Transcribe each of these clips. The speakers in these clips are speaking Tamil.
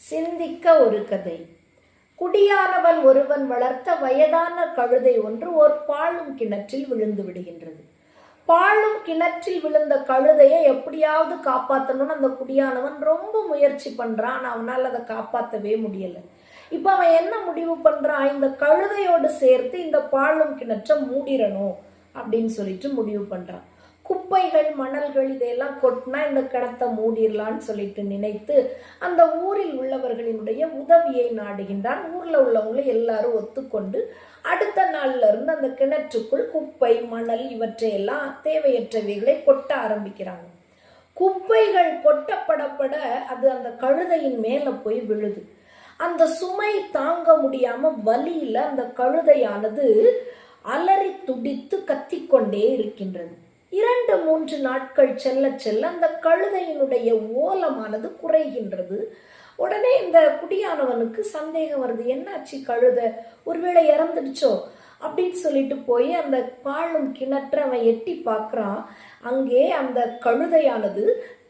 சிந்திக்க ஒரு கதை. குடியானவன் ஒருவன் வளர்த்த வயதான கழுதை ஒன்று ஓர் பாழும் கிணற்றில் விழுந்து விடுகின்றது. பாழும் கிணற்றில் விழுந்த கழுதையை எப்படியாவது காப்பாற்றணும்னு அந்த குடியானவன் ரொம்ப முயற்சி பண்றான். அவனால் அதை காப்பாற்றவே முடியல. இப்ப அவன் என்ன முடிவு பண்றான்? இந்த கழுதையோடு சேர்த்து இந்த பாழும் கிணற்றை மூடிடணும் அப்படின்னு சொல்லிட்டு முடிவு பண்றான். குப்பைகள், மணல்கள் இதையெல்லாம் கொட்டினா இந்த கிணத்தை மூடிடலான்னு சொல்லிட்டு நினைத்து அந்த ஊரில் உள்ளவர்களினுடைய உதவியை நாடுகின்றான். ஊர்ல உள்ளவங்களை எல்லாரும் ஒத்துக்கொண்டு அடுத்த நாள்ல இருந்து அந்த கிணற்றுக்குள் குப்பை, மணல் இவற்றையெல்லாம் தேவையற்றவைகளை கொட்ட ஆரம்பிக்கிறாங்க. குப்பைகள் கொட்டப்படப்பட அது அந்த கழுதையின் மேல போய் விழுது. அந்த சுமை தாங்க முடியாம வலியில அந்த கழுதையானது அலறி துடித்து கத்திக்கொண்டே இருக்கின்றது. 2-3 நாட்கள் செல்ல செல்ல அந்த கழுதையினுடைய ஓலமானது குறைகின்றது. உடனே இந்த குடியானவனுக்கு சந்தேகம் வருது. என்னாச்சு, கழுதை ஒருவேளை இறந்துடுச்சோ அப்படின்னு சொல்லிட்டு போய் அந்த பாழும் கிணற்றை அவன் எட்டி பார்க்குறான். அங்கே அந்த கழுதையானது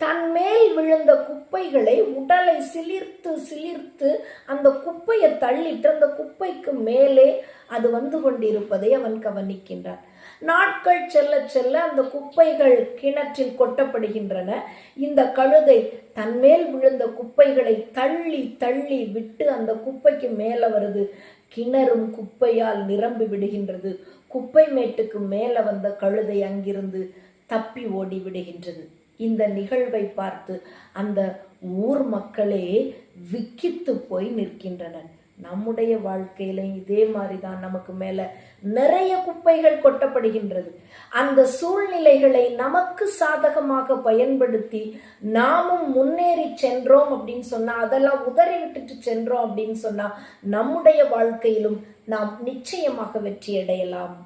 தன் மேல் விழுந்த குப்பைகளை உடலை சிலிர்த்து சிலிர்த்து அந்த குப்பையை தள்ளிட்டு அந்த குப்பைக்கு மேலே அது வந்து கொண்டிருப்பதை அவன் கவனிக்கின்றான். நாட்கள் செல்ல செல்ல அந்த குப்பைகள் கிணற்றில் கொட்டப்படுகின்றன. இந்த கழுதை தன்மேல் விழுந்த குப்பைகளை தள்ளி தள்ளி விட்டு அந்த குப்பைக்கு மேல வருது. கிணறும் குப்பையால் நிரம்பி விடுகின்றது. குப்பை மேட்டுக்கு மேல வந்த கழுதை அங்கிருந்து தப்பி ஓடி விடுகின்றது. இந்த நிகழ்வை பார்த்து அந்த ஊர் மக்களே விக்கித்து போய் நிற்கின்றனர். நம்முடைய வாழ்க்கையில இதே மாதிரிதான் நமக்கு மேல நிறைய குப்பைகள் கொட்டப்படுகின்றது. அந்த சூழ்நிலைகளை நமக்கு சாதகமாக பயன்படுத்தி நாமும் முன்னேறி சென்றோம் அப்படின்னு சொன்னா, அதெல்லாம் உதறி விட்டுட்டு சென்றோம் அப்படின்னு சொன்னா நம்முடைய வாழ்க்கையிலும் நாம் நிச்சயமாக வெற்றி அடையலாம்.